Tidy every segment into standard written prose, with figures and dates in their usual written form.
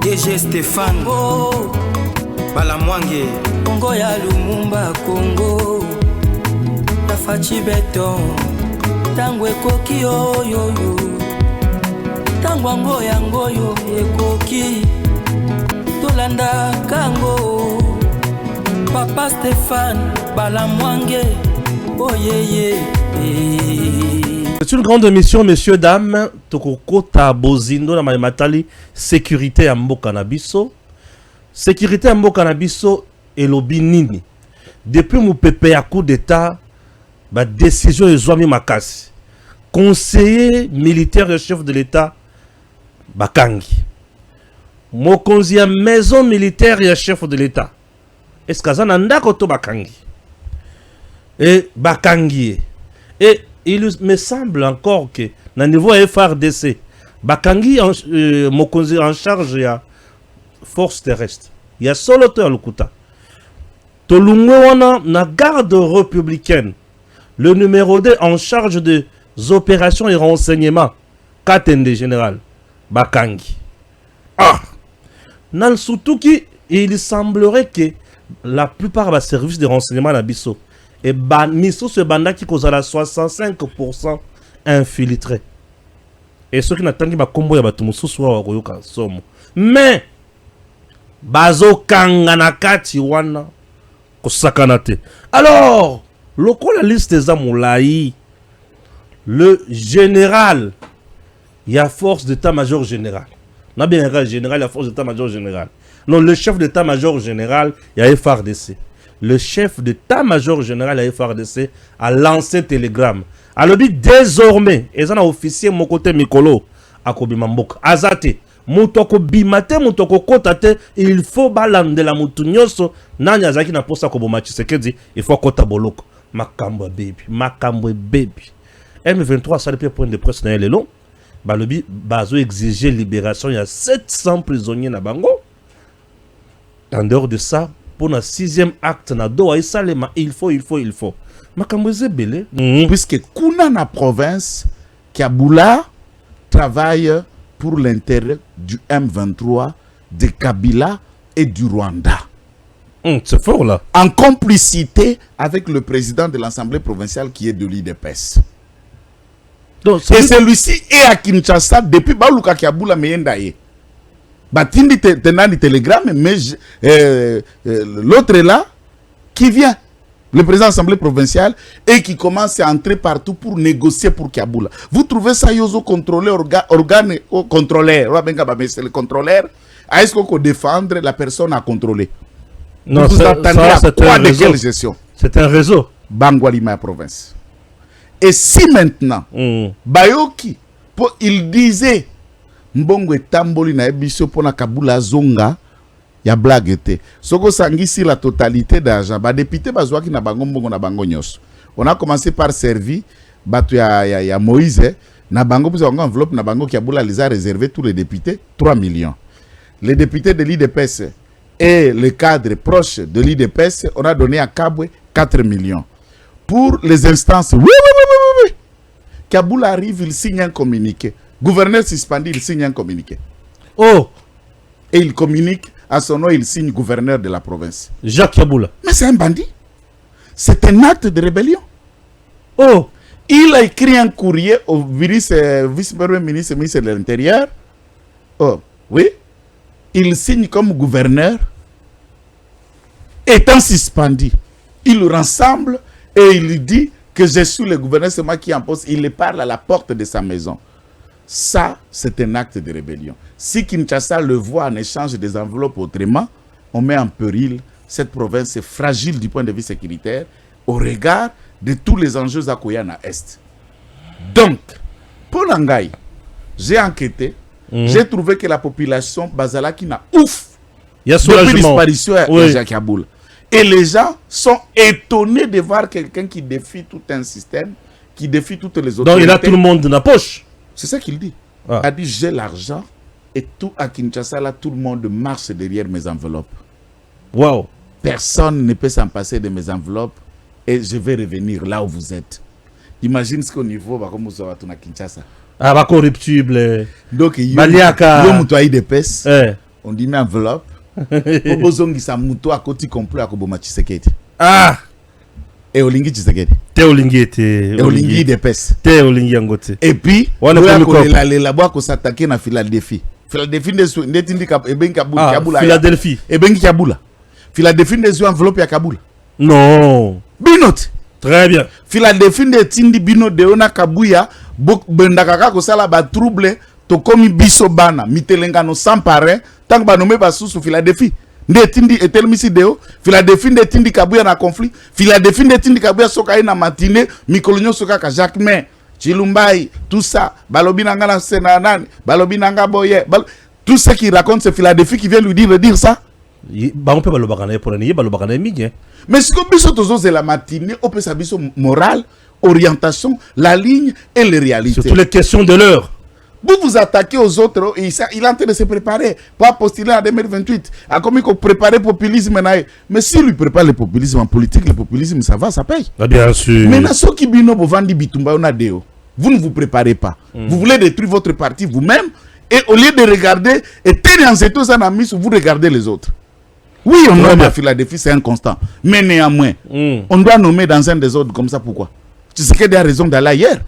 DG Stéphane Balamwange Congo ya Lumumba Congo Tafachi Beton Tango ekoki oyo Tango ango yango yo ekoki Tolanda kango Papa Stéphane Balamwange Oh yeah. C'est une grande émission, messieurs, dames. Tokoko Tabozindo na matali sécurité ya mboka na biso. Sécurité ya mboka na biso elobi nini. Depuis mon pepe ya coup d'état, ba décision ezwami makasi. Conseiller militaire et chef de l'état bakangi. Mokonzi ya maison militaire et chef de l'état. Est-ce que ça ndako to bakangi? Et bakangi. Et il me semble encore que na niveau FRDC bakangi mokonzi en charge ya force terrestre. Il y a solo to lukuta. Tolungo wana na garde républicaine. Le numéro 2 en charge des opérations et renseignements. Katende général bakangi. Ah. Nan Sutuki, il semblerait que la plupart des services de renseignement na biso et miso ce banda qui cause à la 65% infiltré. Et ceux qui n'attendent pas combo ya batu mususu wa koyoka somo. Mais bazo kanga na kati wana kosakana te. Alors, la liste des amolai, le général, il y a force d'état-major général. Non bien général, il y a force d'état-major général. Non, le chef d'état-major général, il y a FRDC. Le chef d'état-major général à FRDC a lancé télégramme. Alors désormais, ils ont officier mon côté Mikolo à Kobimambok. Azate, Moutoko bimate, Moutoko kotate, il faut balander la moutunyoso. Nanya zaki na posa kobomachi sekedi, il faut kota boloko. Makambo baby. M23 ça depuis point de presse na long. Balobi bazo exiger libération, il y a 700 prisonniers na bango. En dehors de ça, pour le 6e acte na doa il faut makamboze belé puisque kuna na province Kiabula travaille pour l'intérêt du M23 de Kabila et du Rwanda. C'est fort là. En complicité avec le président de l'Assemblée provinciale qui est de l'IDPS. Donc et celui-ci est à Kinshasa depuis Baluka Kiabula Meyendaye. Batindi tenant télégramme, mais l'autre est là, qui vient, le président de l'Assemblée provinciale, et qui commence à entrer partout pour négocier pour Kiabula. Vous trouvez ça, Yozo, contrôler, organe, contrôleur, c'est le contrôleur, est-ce qu'on peut défendre la personne à contrôler? Non, c'est un réseau. C'est un réseau. Bangwalima province. Et si maintenant, Bayoki, il disait, Mbongo etamboli na ebiso pona Kabula zonga ya blague te. Soko sangisi la totalité d'argent. Ba député bazwaki na bango mbongo na bango nyos. On a commencé par servir batu ya Moïse na bango pour enveloppe na bango Kabula les a réservé tous les députés 3 millions. Les députés de l'IDPS et les cadres proches de l'IDPS, on a donné à Kabwe 4 millions. Pour les instances, oui. Kabula arrive, il signe un communiqué. Gouverneur suspendu, il signe un communiqué. Oh! Et il communique, à son nom, il signe gouverneur de la province. Jacques Kaboula. Mais c'est un bandit. C'est un acte de rébellion. Oh! Il a écrit un courrier au vice-premier ministre de l'Intérieur. Oh, oui. Il signe comme gouverneur. Étant suspendu, il le rassemble et il dit que je suis le gouverneur, c'est moi qui en pose. Il le parle à la porte de sa maison. Ça, c'est un acte de rébellion. Si Kinshasa le voit en échange des enveloppes autrement, on met en péril cette province fragile du point de vue sécuritaire au regard de tous les enjeux à Koyana Est. Donc, pour Nangaï, j'ai enquêté, j'ai trouvé que la population Bazala qui n'a ouf depuis disparition de Jacques Kaboul. Et les gens sont étonnés de voir quelqu'un qui défie tout un système, qui défie toutes les autorités. Donc il a tout le monde dans la poche. C'est ça qu'il dit. Il a dit j'ai l'argent et tout à Kinshasa là tout le monde marche derrière mes enveloppes. Wow. Personne ne peut s'en passer de mes enveloppes et je vais revenir là où vous êtes. Imagine ce qu'au niveau comme vous à Kinshasa. Ah bah corruptible. Donc Baliaka. Yo mutoyi de pes. on dit mais enveloppe po bozongisa muto akoti complot akoboma Tshisekedi. Ah, et olingi Tshisekedi te olingi et olingi de pes te olingi yangote. et puis on a ko la boa ko s'attaquer na Philadelphie ndetindi ka ebengi kabula kabula Philadelphie ebengi kabula Philadelphie ndezo enveloppe ya Kabula. Non, Binote très bien. Philadelphie ndetindi bino de ona kabuya bendaka ka ko sala ba trouble to komi biso bana mitelengano sans parrain tant ba nomé ba sous Philadelphie ndetindi etelmisi deo Philadelphie ndetindi kabuya na conflit Philadelphie ndetindi kabuya soka ina matinée mikolonyo soka ka Jacquemain Chilumbai tout ça balobi nanga na senanani balobi nanga boye tout ce qui raconte c'est Philadelphie qui vient lui dire ça. Ba on peut balobakana pour ni balobakana midi. Mais ce que biso tozo c'est la matinée on peut sa biso morale orientation la ligne et les réalités. Surtout les questions de l'heure. Vous vous attaquez aux autres, il est en train de se préparer pour postuler en 2028. A comme il faut préparer le populisme. Mais s'il lui prépare le populisme en politique, le populisme, ça va, ça paye. Ah, bien sûr. Mais dans ce qui bino bovandi bitumba on a deo. Vous ne vous préparez pas. Vous voulez détruire votre parti vous-même et au lieu de regarder et tenir en tout ça vous regardez les autres. Oui, on nomme à Philadelphie, c'est un constant. Mais néanmoins, on doit nommer dans un désordre comme ça. Pourquoi? Tu sais qu'il y a raison d'aller ailleurs.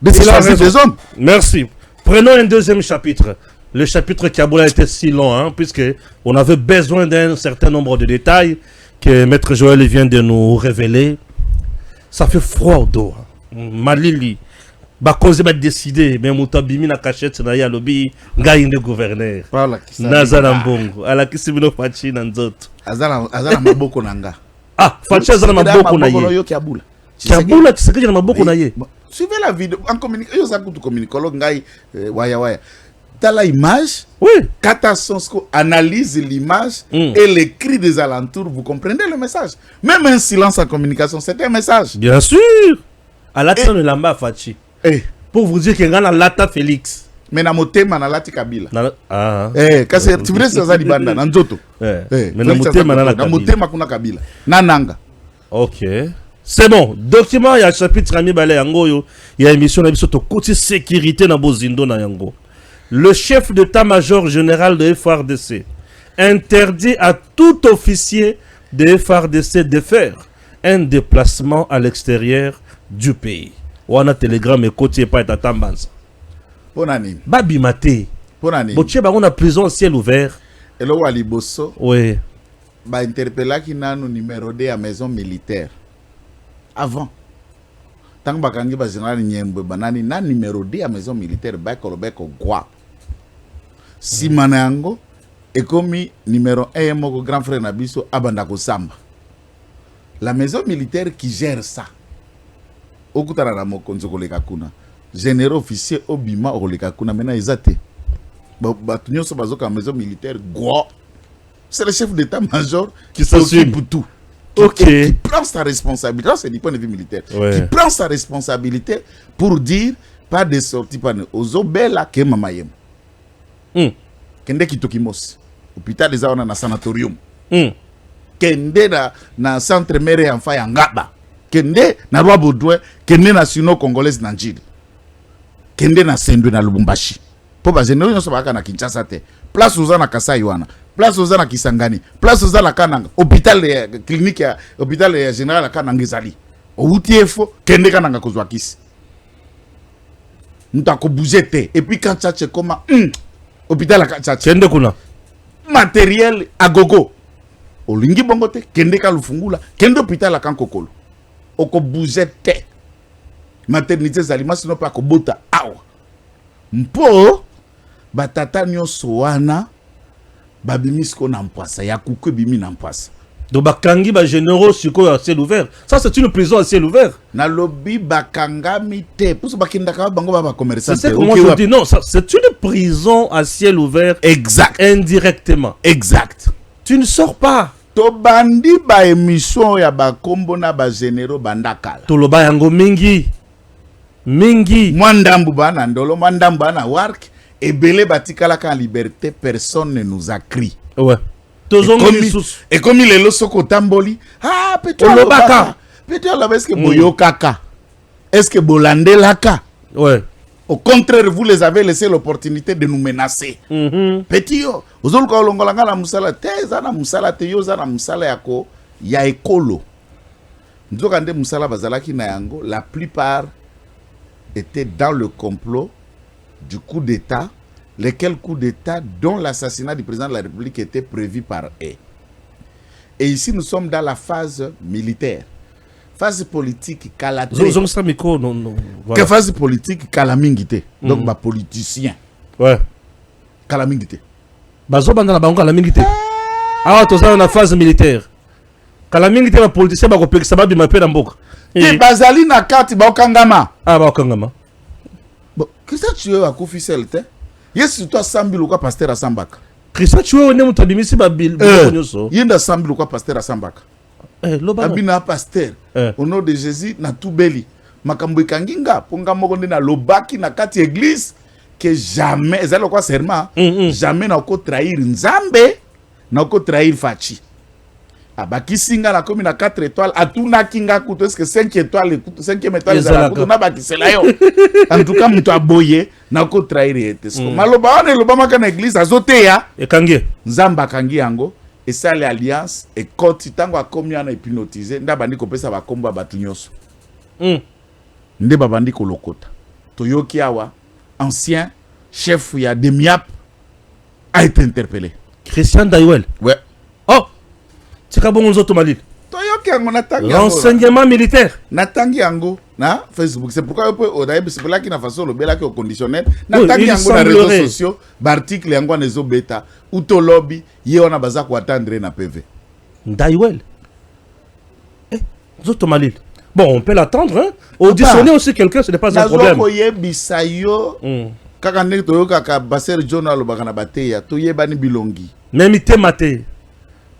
De se changer des hommes. Merci. Prenons un deuxième chapitre. Le chapitre Kabula était si long, hein, puisqu'on avait besoin d'un certain nombre de détails que Maître Joël vient de nous révéler. Ça fait froid au dos. Malili. Bakoze ba décider mais mutabimi na cachette na ya lobby ngainde gouverneur. Nazana mbongo ala kisibino fachi na nzoto. Azala maboko nanga. Ah, fachi azala maboko na ye. Kabula Tshisekedi na maboko na ye. Suivez la vidéo en communication, yo zakutu communicologue ngai waya. T'as la image, oui. Katasonsko analyse l'image et les cris des alentours, vous comprenez le message. Même un silence en communication, c'est un message. Bien sûr. À la de lamba fachi. Pour vous dire qu'il y a Lata Félix. Mais na motema na Lati Kabila. Ah. Kasi tu veux ça libanda na nzoto. Mais na motema na Kabila. Na motema kuna Kabila. Na nanga. OK. C'est bon. Document il y a chapitre ami balé yango il y a émission na biso to côté sécurité na bozindo na yango. Le chef d'état-major général de FARDC interdit à tout officier de FARDC de faire un déplacement à l'extérieur du pays. Wana telegram et côté pas ta tambanza. Ponani. Babi maté. Ponani. Boche ba on a prison en ciel ouvert. Elo wali bosso. Oui. Ba interpella ki nanu numéro 2 à maison militaire. Avant. Tant bakangi ba général Nyembe banani na numéro 2 à maison militaire ba kolobeko gwa. Si manango et comme numéro 1 moko grand frère Nabiso abanda ko samba. La maison militaire qui gère ça. Okutana na mokonzo koleka kuna généraux officier obima koleka kuna maintenant ezate batu nyonso bazoka maison militaire gwa c'est le chef d'état-major qui s'occupe tout. OK. Qui prend sa responsabilité, c'est du point de vue militaire. Ouais. Qui prend sa responsabilité pour dire pas de sortie pas aux obela ke mamayem. Kende kitokimos hôpital des na sanatorium. Kende na centre mère enfant ya Ngaba. Kende na Roi Baudouin, kende na sino congolaise na Njili. Kende na Sendwe na Lubumbashi. Po ba généraux nyonso baka na Kinshasa te. Place oza na Kasai wana. Place oza na Kisangani. Place oza na Kananga. Hôpital clinique ya hôpital ya général ya Kananga ezali. Outiefo kende Kananga kozwa kisi. Ntako bouger te. Et puis quand tchatche koma hôpital ya tchatche. Kende kuna. Matériel à gogo. Olingi bongo te kende ka lufungula. Kende hôpital ya Kankokolo. Oko bouger te. Maternité zalima sino pa ko bota awa. Mpo batata nyonso wana babimisko na mpwasa ya kuku bimi na mpwasa. Donc bakangi ba généraux siko à ciel ouvert. Ça c'est une prison à ciel ouvert. Na lobby bakangami te. Pouso bakindaka bango ba commerçant. C'est comment je dis non, ça c'est une prison à ciel ouvert. Exact. Indirectement. Exact. Tu ne sors pas. To bandi ba émission ya ba kombo na ba généraux bandakala. To loba yango mingi. Mingi. Mwandambu bana ndolo mwandambu bana work ebele batikala ka liberté personne ne nous a crié. Ouais. Et comme il est le soko tamboli, ah peut-être Olobaka. Peut-être est-ce que boyo kaka. Est-ce que bolande laka? Ouais. Au contraire, vous les avez laissé l'opportunité de nous menacer. Petit yo, ozolu ka olongolanga la musala te, zana musala te yo zana musala yako ya ekolo. Nzoka nde musala bazalaki na yango, la plupart étaient dans le complot du coup d'État, lesquels coups d'État dont l'assassinat du président de la République était prévu par eux. Et ici, nous sommes dans la phase militaire. Phase politique, calatrée. Voilà. Que phase politique, calamingité. Donc, bah, politicien. Ouais. Calamingité. Bazo banda na bango calamingité. Ah, tout ça, on a phase militaire. Calamingité, ma politicien, bah, kopek, ça va bien m'appeler dans mboka. Et Bazali na kati, bah, okangama. Ah, bah, okangama. Bon, qu'est-ce que tu veux à Kofi Selte? Yes, toi, Sambil ou quoi, pasteur à Sambaka? Christian, tu veux, on est mon tabimisi, bah, Bill. Yenda Sambil ou quoi, pasteur à Sambaka? Abina pasteur au nom de Jésus na tubeli makambo ikanginga ponga moko na lobaki na kati église que jamais ezalo kwa serment jamais na ko trahir nzambe na ko trahir fachi abaki singa na komi na 4 étoiles atuna kinga kuto est-ce que 5 étoiles 5e étoile za kuto na bakisela yo en tout cas muto aboye na ko trahir ete maloba wana loba maka na église azoteya ekangi nzamba kangi yango. Et ça, l'alliance, et quand tango a commis en hypnotisé, nda bandi ko pesa ba komba batu nyoso. Nde babandi ko lokota. Toyoki Awa, ancien chef ya Demiap, a été interpellé. Christian Daiwel. Ouais. Oh, c'est ka bon zoto malil. Toyoki yango natangi. Renseignement militaire. Natangi yango na Facebook. C'est pourquoi c'est pour là qu'il na façon le bela qui au conditionnel. Natangi yango na réseaux sociaux, l'article yango na zo beta. Uto lobby, ye on a baza ko attendre na PV. Daiwel. Eh, zoto malil. Bon, on peut l'attendre, hein. Auditionner aussi quelqu'un, ce n'est pas un problème. Nazo bisayo. Kaka nek toyoka ka baser journal bakana bateya, toyebani bilongi. Même mate.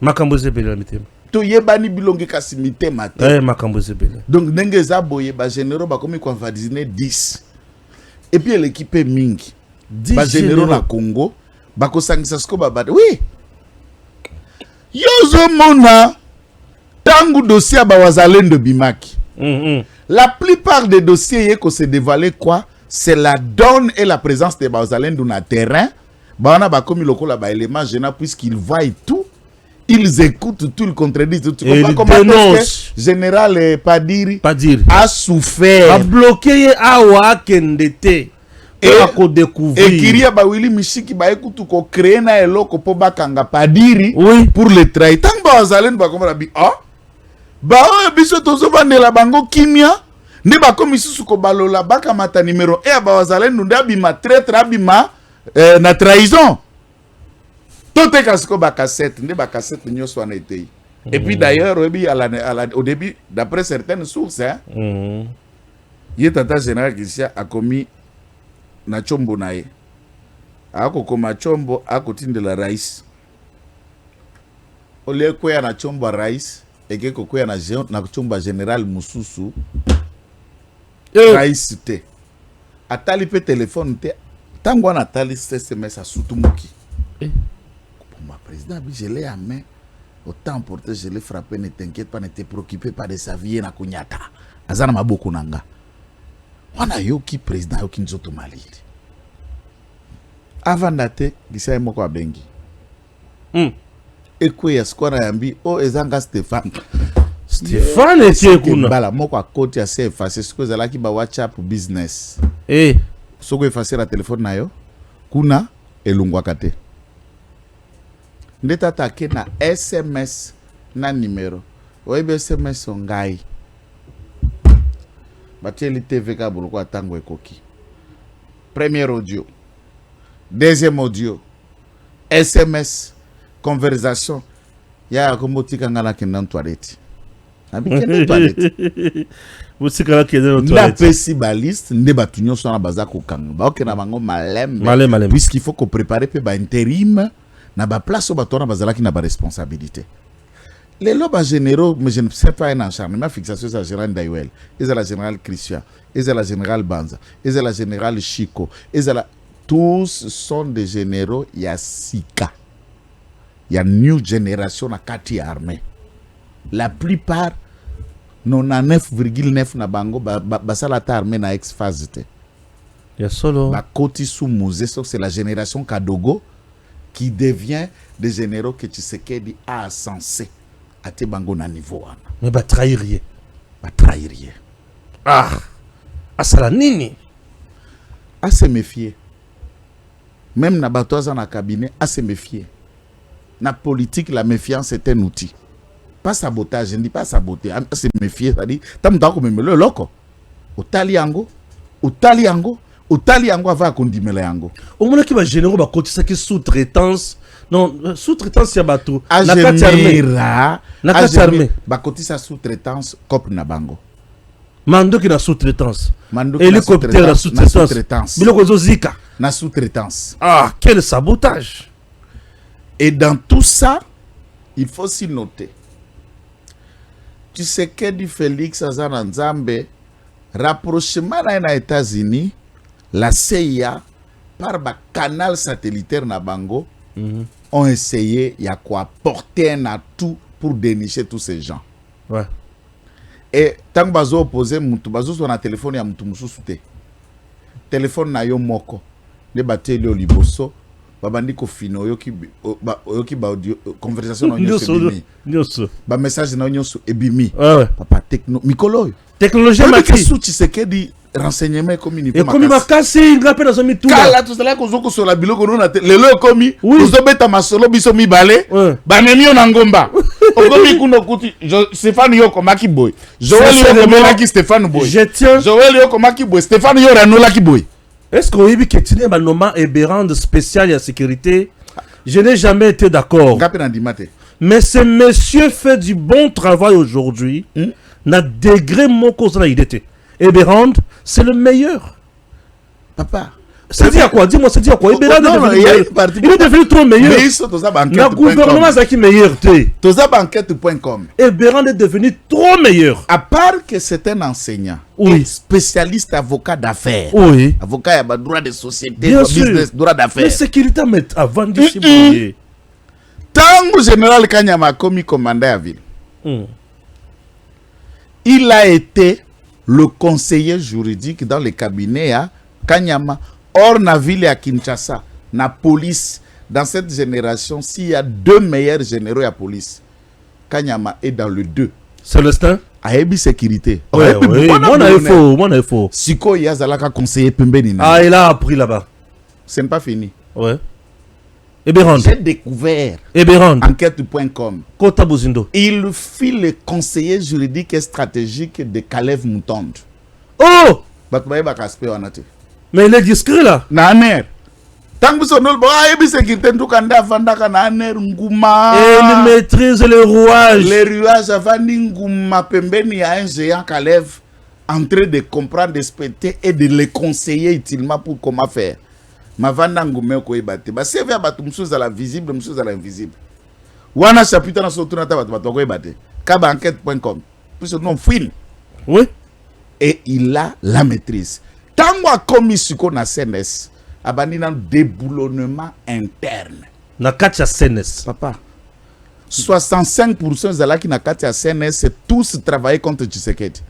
Makambo zebele mite. Toyebani bilongi kasi mite mate. Makambo zebele. Donc ndenge za boye ba généraux ba komi convadiner 10. Et puis l'équipe mingi. 10 ba généraux na Congo ba ko sangisa sko ba bade. Oui. Yozo mona tangu dossier ba wazalendo bimaki. La plupart des dossiers yeko se dévoiler quoi? C'est la donne et la présence de Bazalendo na terrain. Ba on a ba komi lokola ba élément gênant puisqu'ils voient tout. Ils écoutent tout, ils contredisent tout. Et ils dénoncent. Général Padiri a souffert. A bloqué Awa Kendete. Et a découvert. Et Kiria Bawili Mishiki ba écoute ko créer na eloko po bakanga Padiri pour le trahir. Tant Bazalendo ba komala bi ba biso tozo bandela bango kimia ne ba komi susu ko balola baka mata numéro 1 ba Bazalendo ndabima traître abima na trahison. Tout est casco ba cassette, ne ba cassette nyoso na été. Et puis d'ailleurs au début d'après certaines sources il tata général Christian a commis na chombo nae. Ako koma chombo ako tindela rais. Ole kwa na chombo rais eke kokoya na chombo général Mususu. Rais te. Atali pe téléphone te tango na tali SMS a sutumuki. Ma président, je l'ai à main. Autant porté, je l'ai frappé, ne t'inquiète pas, ne te préoccupe pas de sa vie na kunyata. Azana maboko nanga. Wana yoki président yoki nzoto malili. Avant date, gisa moko abengi. Ekwe ya skwana yambi, oh ezanga Stéphane. Stéphane est kuna. Bala moko akoti ya se effacer ce que zalaki ba WhatsApp business. Soko effacer la téléphone na yo. Kuna elungwa kate. Ndeta take na SMS na numéro. Oyebi SMS ngai. Batieli TV ka buluko atango ekoki. Premier audio. Deuxième audio. SMS. Conversation. Ya komotika ngala kenan toilette. Abi kenan toilette. Botika la kenan toilette. Na pesi baliste nde batunyo so na bazako kanga. Ba okena bango malembe. Malem. Puisqu'il faut qu'on prépare pe ba intérim. Na ba place au bateau na bazalaki na ba responsabilité. Les lobes généraux, mais je ne sais pas un acharnement fixation sur la général Daiwel, et la général Christian, et la général Banza, et la général Chico, tous sont des généraux Yassika. Il y a une new génération à Kati armée. La plupart 99,9 na bango basalata armée na ex-phase. Ya solo. Bakoti sous Mouzé, c'est la génération Kadogo qui devient des généraux que Tshisekedi a censé à Tebango na niveau. Mais ba trahir rien. Ba trahir rien. Ah. Asala nini. À se méfier. Même na batoza na cabinet, à se méfier. Na politique, la méfiance est un outil. Pas sabotage, je ne dis pas saboter. À se méfier, c'est-à-dire, tam ta ko memelo loko. Otali yango va kondimela yango. Au moment qui va généraux ba kotisa ki sous-traitance. Non, sous-traitance ya bato. Na kati armée. Ba kotisa sous-traitance cop na bango. Mando qui na sous-traitance. Hélicoptère na sous-traitance. Biloko zozika. Na sous-traitance. Ah, quel sabotage. Et dans tout ça, il faut s'y noter. Tu sais que du Félix Azana Nzambe, rapprochement dans les États-Unis, la CIA, par le canal satellitaire na bango, ont essayé, il y a quoi, porter un atout pour dénicher tous ces gens. Ouais. Et tant que bazo opposé, bazo sur un téléphone, il y a mutu mususute. Téléphone na yo moko, ne bateli oliboso, babandi ko fino yoki ba audio conversation na nyonso nyonso. Ba message na nyonso ebimi. Ouais. Papa techno mikolo. Technologie maki. Sous Tshisekedi renseignement communiqué. Et comme makasi ngape na zomi tout. Kala tout cela ko zoko sur la biloko no na lelo komi. Ozobeta masolo biso mibale. Ba nemi na ngomba. Okomi kuno kuti Stéphane Yoko maki boy. Joël Yoko melaki Stéphane boy. Je tiens. Joël Yoko maki boy. Stéphane Yoko ranola ki boy. Est-ce qu'on a vu que tu n'es nommé Eberand spécial à sécurité? Je n'ai jamais été d'accord. Mais ce monsieur fait du bon travail aujourd'hui. N'a degré mon cause na idée. Eberand, c'est le meilleur. Papa. C'est dire quoi? Dis-moi, c'est dire quoi? Eberand il est devenu trop meilleur. Mais il sont dans le gouvernement c'est qui meilleur. Tozabanquette.com. Eberand est devenu trop meilleur. À part que c'est un enseignant. Oui. Spécialiste avocat d'affaires. Oui. Avocat à droit de société, bien business, sûr. droit d'affaires. Mais sécurité met avant de se Tango général Kanyama commis commandant à ville. Il a été le conseiller juridique dans le cabinet à Kanyama. Or, na ville à Kinshasa, na police, dans cette génération, s'il y a deux meilleurs généraux à police, Kanyama est dans le 2. Célestin? Aébi sécurité. Ouais, oui, mon info. Siko Yazalaka conseiller Pembeni. Ah, il a appris là-bas. Ce n'est pas fini. Ouais. Eberand. J'ai découvert. Eberand. Enquête.com. Kota Bozindo. Il fit le conseiller juridique et stratégique de Kalev Moutonde. Oh! Batbaye Bakaspé Wanate. Mais il est discret là. Naner. Tant que son nom, il sécurité tout kanda vandaka naner nguma. Et il maîtrise les rouages. Les rouages avant nguma pembeni à un géant Kalev en train de comprendre, de respecter et de les conseiller utilement pour comment faire. Ma vanda ngume ko ebate. Ba c'est vers batu msous à la visible, msous à l'invisible. Wana chapitre na sotu na tabatu batu ko ebate. Kaba enquête.com. Puis non fouine. Oui. Et il a la maîtrise. Tango a commis ce qu'on a CNS, abandi dans déboulonnement interne. Na katia CNS. Papa, 65% de la qui na katia CNS, c'est tous travailler contre Tshisekedi.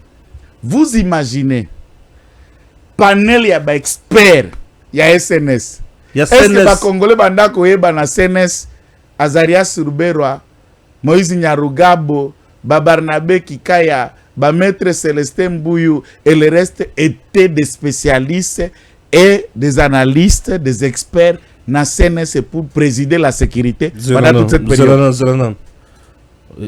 Vous imaginez, panel ya ba expert, ya SNS. Est-ce que ba Congolais banda koyeba na CNS, Azarias Ruberwa, Moïse Nyarugabo, ba Barnabé Kikaya, ba Maître Célestin Bouyou et le reste étaient des spécialistes et des analystes, des experts na CNS pour présider la sécurité pendant toute cette période.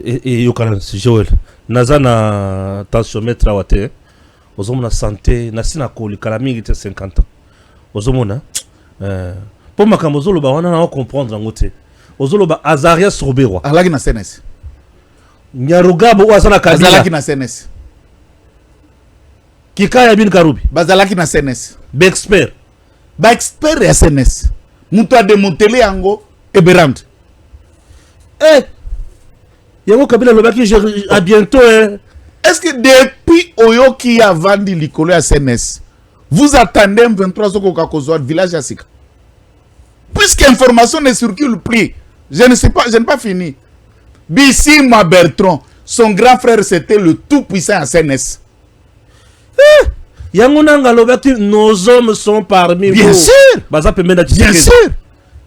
Et Yokanan, c'est Joël. Nazana tensiomètre awate. Ozomona santé, nasina ko likalamigi te 50 ans. Ozomona pour makamozolo ba wana na comprendre ngote. Ozoloba Azarias Ruberwa. Alaki na CNS. Nyarugabo wasana kabila. Bazalaki na CNS. Kikaya bin Karubi. Bazalaki na CNS. Bexpert. Ba expert ya CNS. Mutu a démontelé yango Eberand. Yango kabila lobaki à bientôt Est-ce que depuis Oyoki a vendu l'icolo à CNS, vous attendez un 23 Okakozoa village à Sika? Puisque l'information ne circule plus, je n'ai pas fini. Bissima Bertrand, son grand frère, c'était le tout-puissant à CNS. Yangonanga Lobati, nos hommes sont parmi Bien vous. sûr. Bien sûr.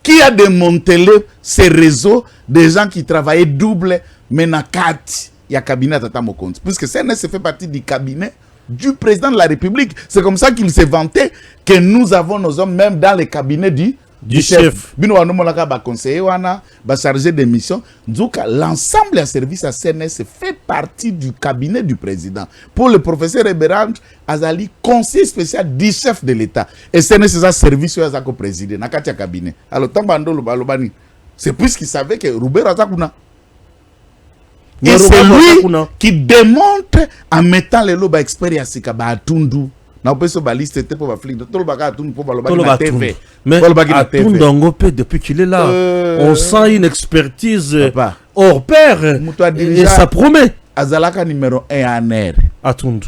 Qui a démantelé ces réseaux des gens qui travaillaient double, mais dans 4, il y a cabinet Tata Mokonzi. Puisque CNS fait partie du cabinet du président de la République. C'est comme ça qu'il s'est vanté que nous avons nos hommes même dans les cabinets du chef. Bino wanomolaka ba conseiller wana, ba chargé de mission. Donc l'ensemble des services à CNS fait partie du cabinet du président. Pour le professeur Eberand Azali, conseiller spécial du chef de l'État. Et CNS c'est un service où Azako président na katia cabinet. Alors Tambando Lobani, c'est puisqu'il savait que Robert Azakuna. Et c'est lui qui démontre en mettant les lobes experts à Sikaba Atundu. Na opeso baliste te pour ba flic to ba ka Atundu pour ba na TV. Mais Atundu depuis qu'il est là, on sent une expertise hors pair et ça promet. Azalaka numéro 1 ANR. Atundu.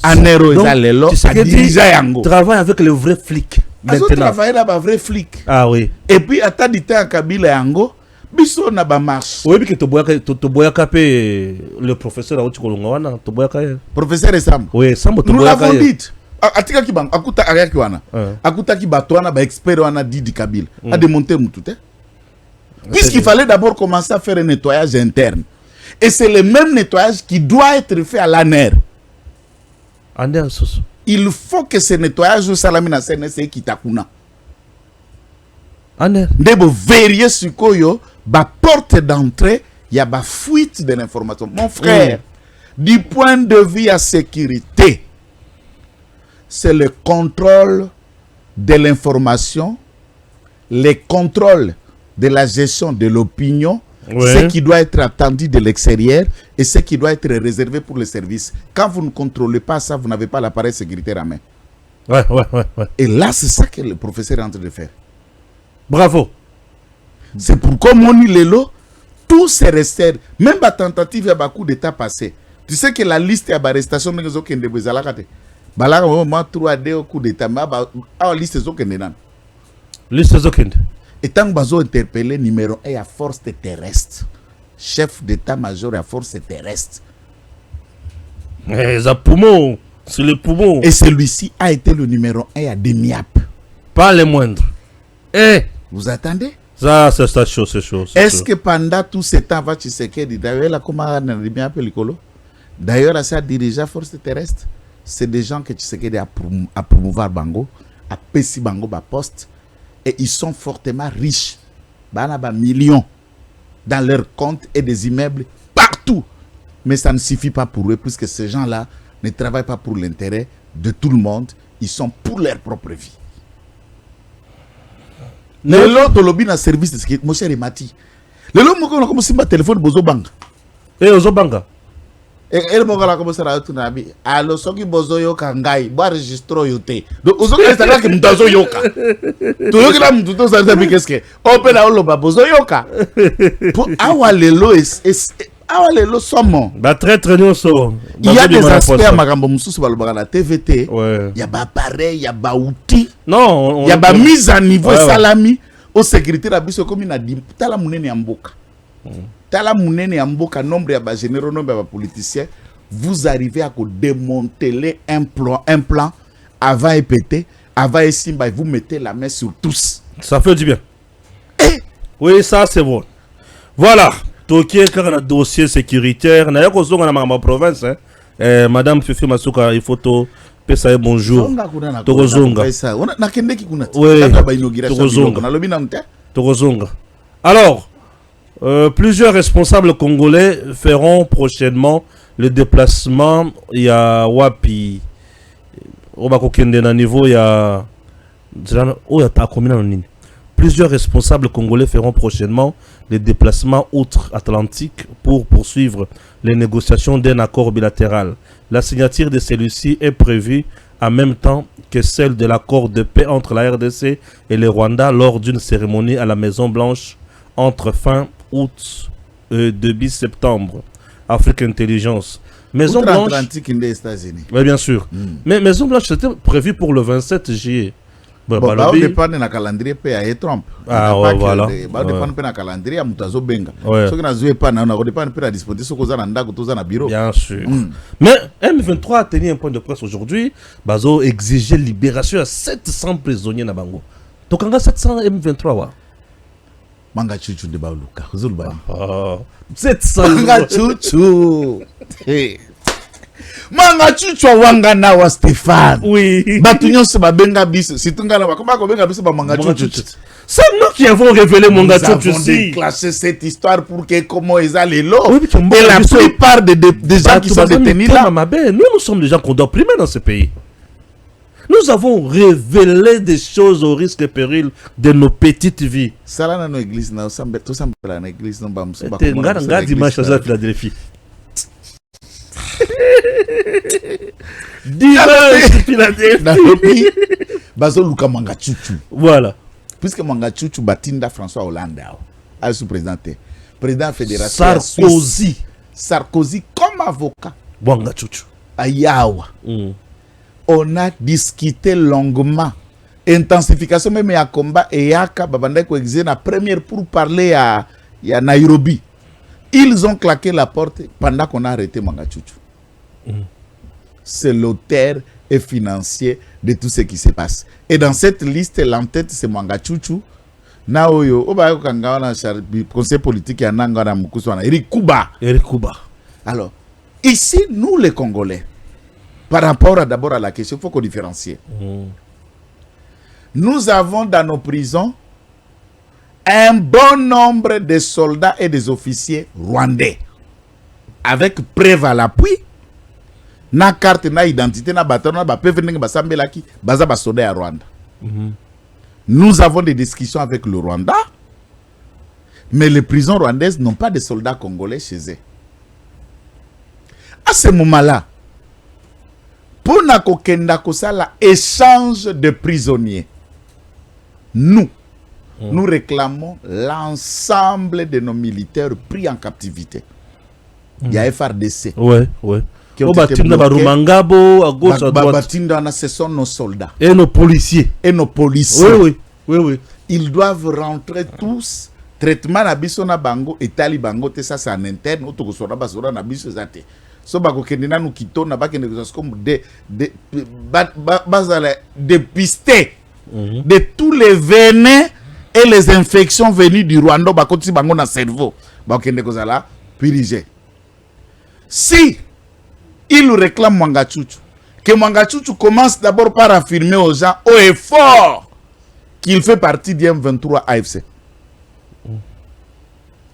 ANR ezalelo dirija yango. Travaille avec les vrais flics maintenant. Travaille là ba vrai flic. Ah oui. Et puis ata dité en Kabila yango. Biso na ba marche. Oui, que to boyaka pe le professeur Auti Kolonga wana to boyaka. Professeur Sam. Oui, Sam to boyaka. Nous l'avons dit. Atika ki bang akuta ariaki wana. Akuta ki bato wana ba expert wana Didi Kabila. A démonter mutute. Puisqu'il fallait d'abord commencer à faire un nettoyage interne. Et c'est le même nettoyage qui doit être fait à l'ANR. Il faut que ce nettoyage au Salamina CNC qui takuna. Ndebo vérifier sur koyo ba porte d'entrée, il y a ba fuite de l'information. Mon frère, du point de vue à sécurité, c'est le contrôle de l'information, le contrôle de la gestion de l'opinion, ce qui doit être attendu de l'extérieur et ce qui doit être réservé pour les services. Quand vous ne contrôlez pas ça, vous n'avez pas l'appareil sécuritaire à main. Et là, c'est ça que le professeur est en train de faire. Bravo. C'est pourquoi mon Lelo, tout s'est resté. Même la tentative à coup d'état passé. Tu sais que la liste à l'arrestation de Zoké de Bezalakate. Balaka, moi, 3D au coup d'état. Mais la liste Zoké de Nan. Liste Zoké. Et tant que Bazo interpellé numéro 1 à force terrestre. Chef d'état-major à force terrestre. C'est le poumon. Et celui-ci a été le numéro 1 à Demiap. Pas les moindres. Vous attendez? Ça, c'est chaud, c'est chaud. Est-ce que pendant tout ce temps, d'ailleurs, là, comment on a appelé l'écolo? D'ailleurs, ça dirige la force terrestre. C'est des gens que Tshisekedi a promouvoir Bango, à Pessi Bango, à poste. Et ils sont fortement riches. Ils ont millions dans leurs comptes et des immeubles partout. Mais ça ne suffit pas pour eux, puisque ces gens-là ne travaillent pas pour l'intérêt de tout le monde. Ils sont pour leur propre vie. Le lot de lobby dans le service de sécurité, mon cher Mati. Le lot, on a commencé à téléphone Bozo Banga. Bozo Banga. Et le moment où on a commencé à tout nabi. Alors, ce qui Bozo Yoka Ngai, boire registre yote. Donc, on a installé que Mdazo Yoka. Tout le monde a tout ça, qu'est-ce que? Open à Oloba Bozo Yoka. Pour avoir les lots avoir les lots sommons. Il y a des aspects à Magambo Moussou sur la TVT. Il y a des appareils, il y a des outils. Non, il y a des mises à niveau salami au sécurité rabiso comme il a dit. Tala mounene amboka. Tala mounene amboka nombre ya ba généraux, nombre ya ba politiciens. Vous arrivez à démonter un plan avant et péter, avant et simba, vous mettez la main sur tous. Ça fait du bien. Oui, ça c'est bon. Voilà. Toki est un dossier sécuritaire. N'a pas besoin de ma province. Madame Fifi Masuka, il faut to pesa bonjour. Togozonga. Togozonga. Alors, plusieurs responsables congolais feront prochainement le déplacement. Il y a Wapi. On va kokende na niveau il y a plusieurs responsables congolais feront prochainement les déplacements outre-Atlantique pour poursuivre les négociations d'un accord bilatéral. La signature de celui-ci est prévue en même temps que celle de l'accord de paix entre la RDC et le Rwanda lors d'une cérémonie à la Maison-Blanche entre fin août et début septembre. Afrique Intelligence. Maison-Blanche. Atlantique des États-Unis. Oui, bien sûr. Mais Maison-Blanche, c'était prévu pour le 27 juillet. Bah, dépend de calendrier et Trump. Ah, ouais, voilà. Bah, dépend de calendrier, Moutazo Benga. Ouais. Ce qui n'a joué pas, on dépend de la disponibilité, ce qu'on a dans le bureau. Bien sûr. Mais M23 a tenu un point de presse aujourd'hui. Bazo exigeait libération à 700 prisonniers na Bango. Donc, on a 700 M23, wa. Manga chuchu de Baoluka. 700 Manga chuchu. Manga chuchu wangana wa Stéphane. Oui. Batunyo se babenga biso. Si tunga na bakoma ko benga biso ba manga chuchu. C'est nous qui avons révélé Manga Chuchu. Nous avons déclenché cette histoire pour que comment ils allaient là. Oui, et la plupart des gens qui sont détenus là. Nous sommes des gens qu'on doit primer dans ce pays. Nous avons révélé des choses au risque et péril de nos petites vies. Ça là dans nos églises, nous sommes tous dans l'église. Nous sommes tous dimanche à Philadelphie. Dimanche Philadelphie. Bazo Luka Manga Chuchu. Voilà. Puisque Manga Chuchu batinda François Hollande, à sous-président, président fédération Sarkozy. Sarkozy comme avocat. Manga Chuchu. À Yawa. On a discuté longuement. Intensification même à combat et Yaka Babanda ko exige la première pour parler à Nairobi. Ils ont claqué la porte pendant qu'on a arrêté Manga Chuchu. C'est l'auteur et financier de tout ce qui se passe. Et dans cette liste, l'entête, c'est Manga Chuchu. Naoyo, Obayo Kangawana, conseil politique, ya Nangana Mukuswana, Eric Kuba. Alors, ici, nous les Congolais, par rapport d'abord à la question, il faut qu'on différencie. Nous avons dans nos prisons un bon nombre de soldats et des officiers rwandais. Avec preuve à l'appui, na carte, na identité, na bâton, na bapevene, basambelaki, baza basoda à Rwanda. Nous avons des discussions avec le Rwanda, mais les prisons rwandaises n'ont pas de soldats congolais chez eux. À ce moment-là, pour nakokenda kosala échange de prisonniers, nous réclamons l'ensemble de nos militaires pris en captivité. Il y a FRDC. Ouais. Qui ont été bloqués. À gauche, à droite. Ce sont nos soldats. Et nos policiers. Oui. Ils doivent rentrer tous. Traitement na biso na bango et tali bango te ça c'est en interne. Auto sora basora na biso zate. So bako kendina nous quitto na ba kende comme dépister de tous les venins et les infections venues du Rwanda bako ti bango na cerveau. Bako kende kozala purger. Si il réclame Manga Chuchu, que Manga Chuchu commence d'abord par affirmer aux gens haut et fort qu'il fait partie du M23 AFC.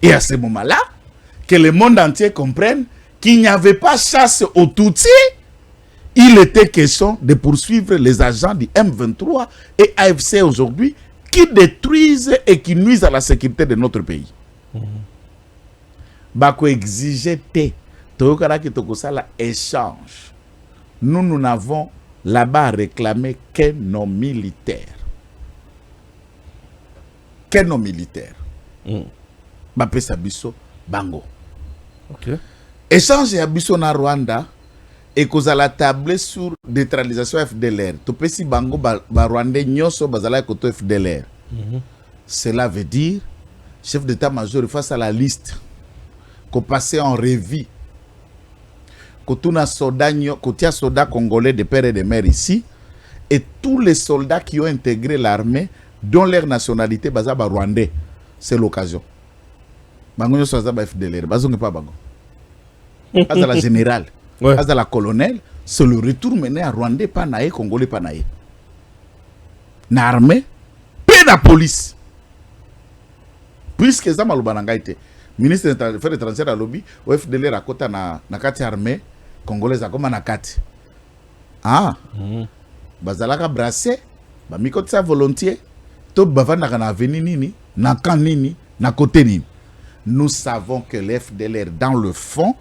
Et à ce moment-là, que le monde entier comprenne qu'il n'y avait pas chasse aux Tutsis, il était question de poursuivre les agents du M23 et AFC aujourd'hui qui détruisent et qui nuisent à la sécurité de notre pays. Bako exigeait échange. Nous n'avons là-bas réclamé que nos militaires. Bapé Sabiso Bango. Échange Yabiso na Rwanda et cause à la table sur neutralisation FDLR. Topesi Bango ba Rwandais nyoso bazala koto FDLR. Cela veut dire chef d'état-major face à la liste qu'on passait en revue. Kotuna soldats congolais de père et de mère ici, et tous les soldats qui ont intégré l'armée, dont leur nationalité bazaba rwandais, c'est l'occasion. Bango soldats FDLR, bazonge pas bango. Baza la générale, baza la colonel, c'est le retour mené à Rwandais panaye, congolais panaye. Na armée, pe na police. Puisque ça maluba nangaite, ministre des Affaires étrangères à lobby, au FDLR à côté na kati armée congolaise comme na kati. Bazalaka brassé, ba mikoti sa volontiers, to bavanda kana veni nini, na kan nini, na côté nini. Nous savons que l'FDLR dans le fond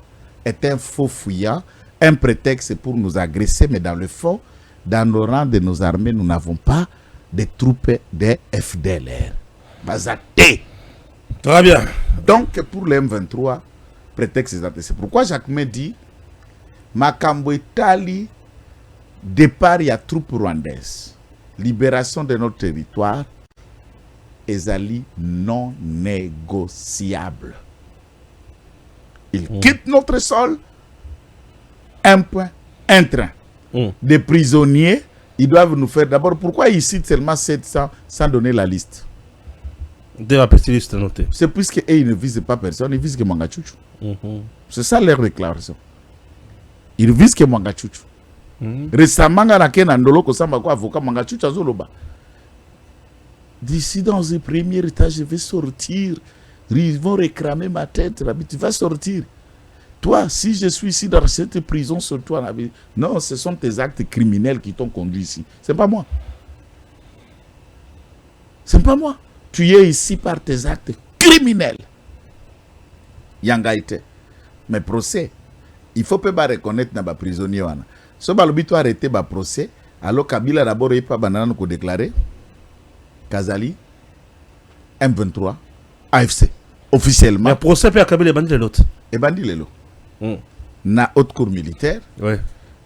est un faux fuyant, un prétexte pour nous agresser, mais dans le fond, dans le rang de nos armées, nous n'avons pas de troupes de FDLR. Bazate. Très bien. Donc, pour le M23, prétexte exact. C'est pourquoi Jacques me dit Makambo Itali, départ, il y a troupes rwandaises. libération de notre territoire ezali non négociable. Ils quittent notre sol, un point, un train. Des prisonniers, ils doivent nous faire d'abord. Pourquoi ils citent seulement 700 sans donner la liste? De la petite liste notée. C'est puisque ils ne visent pas personne, ils visent que Mangachouchou. C'est ça leur déclaration. Ils visent que Mangachouchou. Récemment, avocat Mangachouchou azoloba. D'ici dans le premier étage, je vais sortir. Ils vont réclamer ma tête. Tu vas sortir. Toi, si je suis ici dans cette prison sur toi, non, ce sont tes actes criminels qui t'ont conduit ici. C'est pas moi. C'est pas moi. Tu es ici par tes actes criminels. Yangaïte. Mais procès, il faut pas reconnaître dans les prisonniers. Si tu arrêter le procès, alors Kabila d'abord il pas banane ko déclarer Kazali M23 AFC officiellement. Mais procès peut Kabila et bandi l'autre. Et bandi l'autre. Na haute cour militaire. Ouais.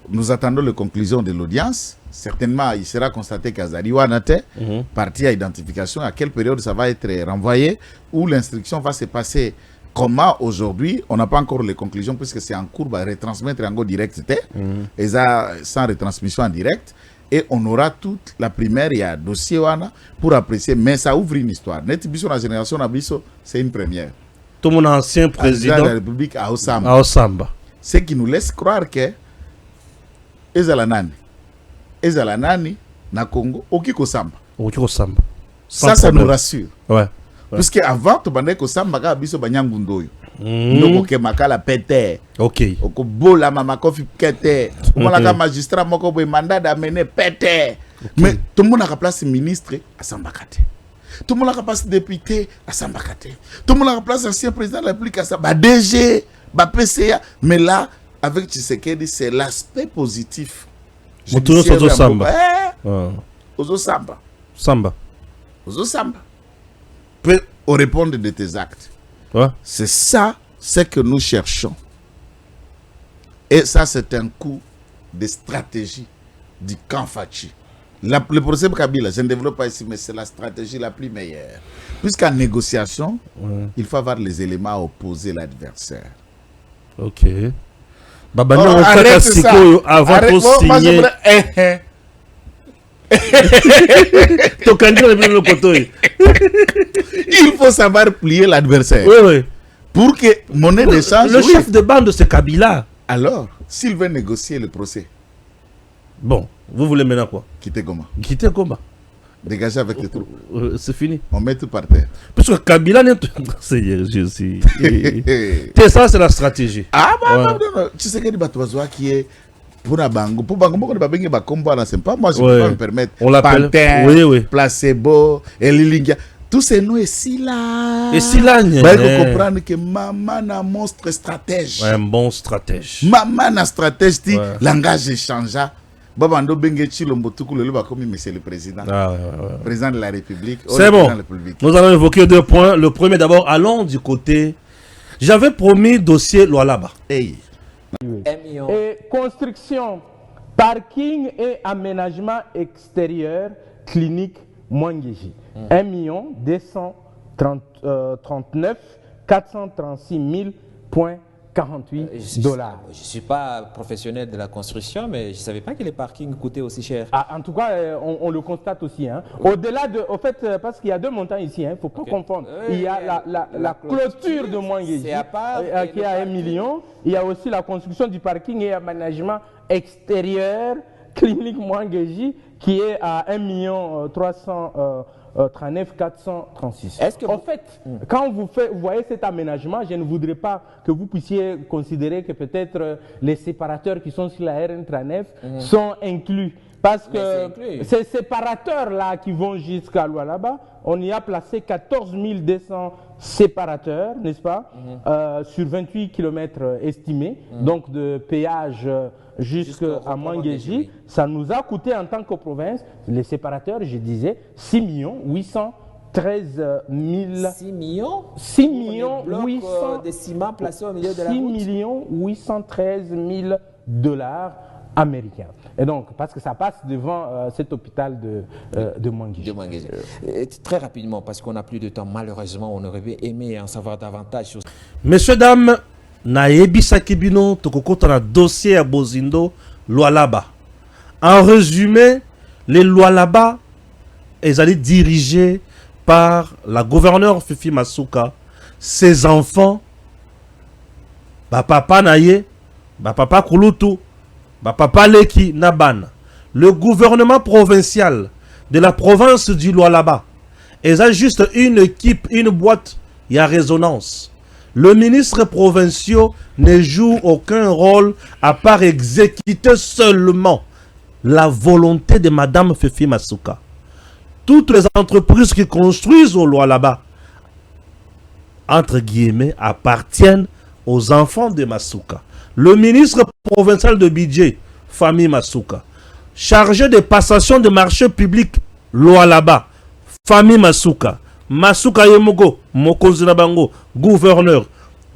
Nous attendons les conclusions de l'audience. Certainement, il sera constaté qu'Azali Wanate, partie à identification, à quelle période ça va être renvoyé, où l'instruction va se passer. Comment aujourd'hui, on n'a pas encore les conclusions puisque c'est en cours, retransmettre en direct, et ça sans retransmission en direct. Et on aura toute la primaire, il y a un dossier pour apprécier, mais ça ouvre une histoire. Net Bisso, la génération Nabiso, c'est une première. Tout mon ancien président de la République à Osamba. À Osamba. Ce qui nous laisse croire que Ezalanani, na Congo, Okiko Samba. Okiko Samba. Ça nous rassure. Ouais. Puisque avant, tu bandais que Samba ka biso banyangundoyo. Ndoko ke makala pete. OK. Oko bola mama kofi kete. Omola ka magistrat moko boy mandat d'amener pete. Mais tout le monde a place ministre à Samba kate. Tout le monde a place député à Samba kate. Tout le monde a place ancien président de la République à Samba. DG, PCA. Mais là, avec Tshisekedi, c'est l'aspect positif. Motono Sozo Samba. Ozo Samba. Samba. Ozo Samba. Peut répondre de tes actes. Ouais. C'est ça ce que nous cherchons. Et ça, c'est un coup de stratégie du camp Fachi. Le procès Kabila, je ne développe pas ici, mais c'est la stratégie la plus meilleure. Puisqu'en négociation, il faut avoir les éléments à opposer l'adversaire. OK. Arrête ça. Avant de signer. Il faut savoir plier l'adversaire. Oui, oui. Pour que monnaie d'échange. Le chef de bande de ce Kabila. Alors, s'il veut négocier le procès. Bon, vous voulez maintenant quoi? Quitter Goma. Quitter Goma. Dégager avec les troupes. C'est fini. On met tout par terre. Parce que Kabila n'est pas. Ça, c'est la stratégie. Ah, bah, non. Tu sais qu'il y a des bateaux qui est. Pour Bango, c'est pas moi, je ne peux pas me permettre. On l'appelle placebo, Elilingia. Tous ces noms ici là. Et si là, il faut comprendre que maman est un monstre stratège. Un bon stratège. Maman est un stratège, dit langage échangeant. Babando Bengechi Lombotuku le comme monsieur le président. Président de la République. C'est bon. Nous allons évoquer deux points. Le premier d'abord, allons du côté. J'avais promis dossier Lualaba. Hey. Et construction, parking et aménagement extérieur, clinique Mwangeji. 1 239 436 000,48 dollars. Je ne suis pas professionnel de la construction, mais je ne savais pas que les parkings coûtaient aussi cher. En tout cas, on le constate aussi. Au-delà de. Au fait, parce qu'il y a deux montants ici, il ne faut pas confondre. Il y a la clôture de Mwangeji qui est à 1 million. Il y a aussi la construction du parking et aménagement extérieur, clinique Mwangeji, qui est à 1 339 436. En fait, quand vous voyez cet aménagement, je ne voudrais pas que vous puissiez considérer que peut-être les séparateurs qui sont sur la RN39 sont inclus. Parce que ces séparateurs-là qui vont jusqu'à Lualaba, on y a placé 14 200 séparateurs, n'est-ce pas, sur 28 km estimés, donc de péage jusqu'à Mwangeji. Ça nous a coûté en tant que province, les séparateurs, je disais, 6 813 000... 6 millions 6 millions 800... de ciment placés au milieu de la route. 6 813 000 dollars américain. Et donc, parce que ça passe devant cet hôpital de Mwangi. Très rapidement, parce qu'on n'a plus de temps, malheureusement, on aurait aimé en savoir davantage sur... Messieurs, dames, na yebisa kibino tokokota na dossier à Bozindo Lualaba. En résumé, les Lualaba ils allaient dirigés par la gouverneure Fifi Masuka, ses enfants, papa Naye, papa Kulutu, papa Leki Naban, le gouvernement provincial de la province du Lualaba. Ils ont juste une équipe, une boîte, il y a résonance. Le ministre provincial ne joue aucun rôle à part exécuter seulement la volonté de Madame Fifi Masuka. Toutes les entreprises qui construisent au Lualaba, entre guillemets, appartiennent aux enfants de Masuka. Le ministre provincial de budget, famille Masuka. Chargé de passation de marchés publics, Lualaba, famille Masuka. Masuka Yemogo, Mokonzi Nabango, gouverneur.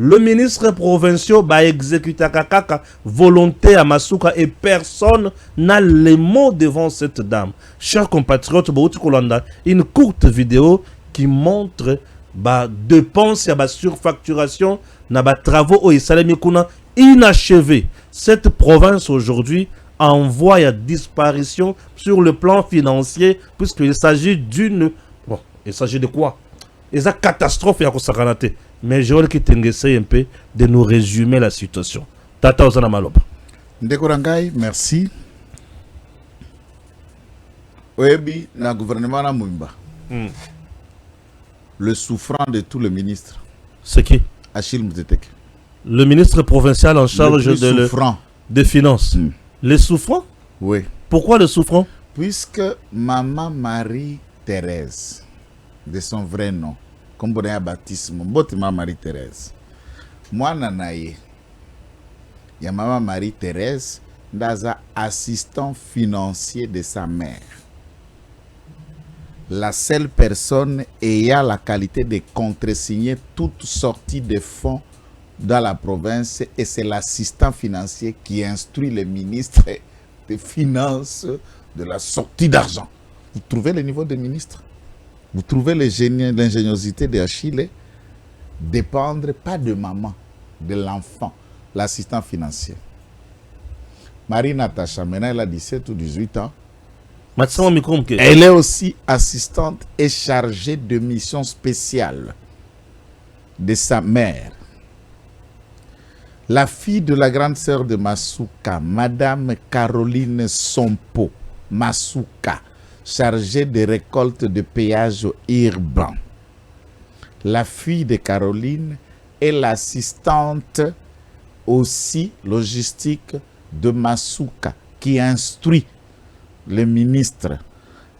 Le ministre provincial va exécuter kakaka volonté à Masuka et personne n'a les mots devant cette dame. Chers compatriotes, une courte vidéo qui montre dépenses et surfacturation na travaux au Isalemikuna inachevés. Cette province aujourd'hui envoie à disparition sur le plan financier puisqu'il s'agit d'une... Bon, il s'agit de quoi? Il y a une catastrophe à Kosakanate. Mais je veux que essayer un peu de nous résumer la situation. Tata Ozana Maloba. Ndekorangai, merci. Oebi, na gouvernement na Mouimba. Le souffrant de tous les ministres. C'est qui? Achille Moutetek. Le ministre provincial en charge des finances. Les souffrants? Oui. Pourquoi les souffrants? Puisque Maman Marie-Thérèse, de son vrai nom, comme on a baptisme, Maman Marie-Thérèse. Moi, Nanaye, il y a Maman Marie-Thérèse, dans assistant financier de sa mère. La seule personne ayant la qualité de contresigner toute sortie de fonds dans la province, et c'est l'assistant financier qui instruit le ministre des Finances de la sortie d'argent. Vous trouvez le niveau des ministres? Vous trouvez l'ingéniosité d'Achille? Dépendre pas de maman, de l'enfant, l'assistant financier. Marie-Natacha, maintenant elle a 17 ou 18 ans. Elle est aussi assistante et chargée de missions spéciales de sa mère. La fille de la grande sœur de Masuka, Madame Caroline Sompo Masuka, chargée de récolte de péage urbain. La fille de Caroline est l'assistante aussi logistique de Masuka qui instruit le ministre.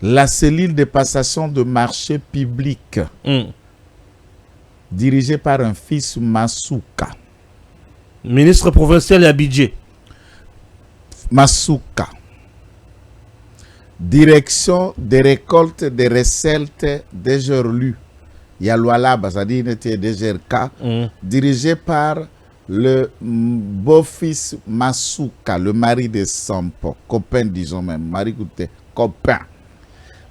La cellule de passation de marché public dirigée par un fils Masuka. Ministre provincial et budget. Masuka. Direction des récoltes des recettes des Gerlu. Yaloualaba, c'est-à-dire DGRK, dirigé par le beau-fils Masuka, le mari de Sampo, copain disons même, mari copain.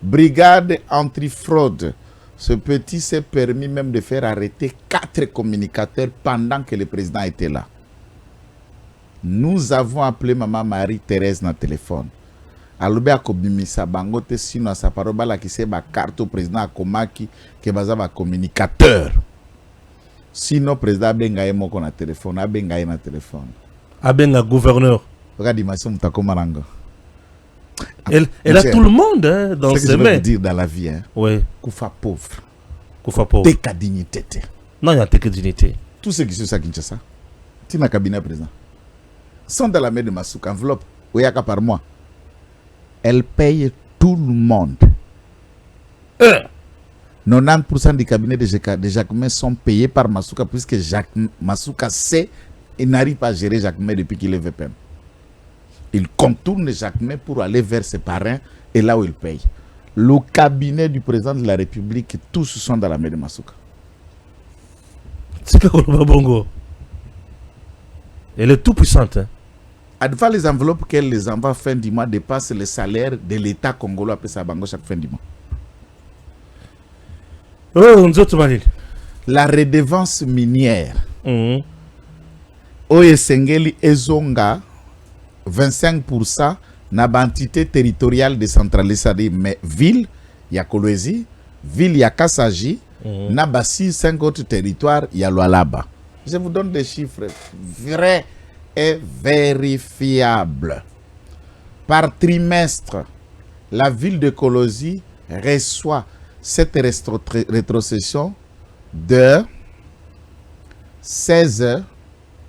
Brigade antifraude. Ce petit s'est permis même de faire arrêter 4 communicateurs pendant que le président était là. Nous avons appelé Maman Marie-Thérèse dans le téléphone. Alobe akobimisa bangote sino asaparoba la ki se ba carte au président akomaki ke baza ba communicateur. Sino président benga ye moko na téléphone, abenga ye na téléphone. Abenga gouverneur. Regarde dimension mutakomaranga. Elle a tout le monde hein, dans ses mains. C'est dire dans la vie hein. Oui. Koufa pauvre. Koufa pauvre. Teka dignité. Non, il y a teka dignité. Tous ceux qui sont à Kinshasa, tina cabinet président, sont dans la main de Masuka, enveloppe, oyaka par mois. Elle paye tout le monde. 90% des cabinets de Jacquemin sont payés par Masuka puisque Masuka sait et n'arrive pas à gérer Jacquemin depuis qu'il est VPM. Il contourne Jacquemin pour aller vers ses parrains et là où il paye. Le cabinet du président de la République, tous sont dans la main de Masuka. C'est que Bongo. Elle est tout puissante. Hein? Adva les enveloppes qu'elle les envoie fin du mois dépassent le salaire de l'État congolais après sa bango chaque fin du mois. La redevance minière. Oyesengeli ezonga 25% na bantité territoriale décentralisée, mais ville ya Kolwezi, ville ya Kasaji, na basi 5 autres territoires ya Lualaba. Je vous donne des chiffres vrais et vérifiables. Par trimestre, la ville de Kolwezi reçoit cette rétrocession de 16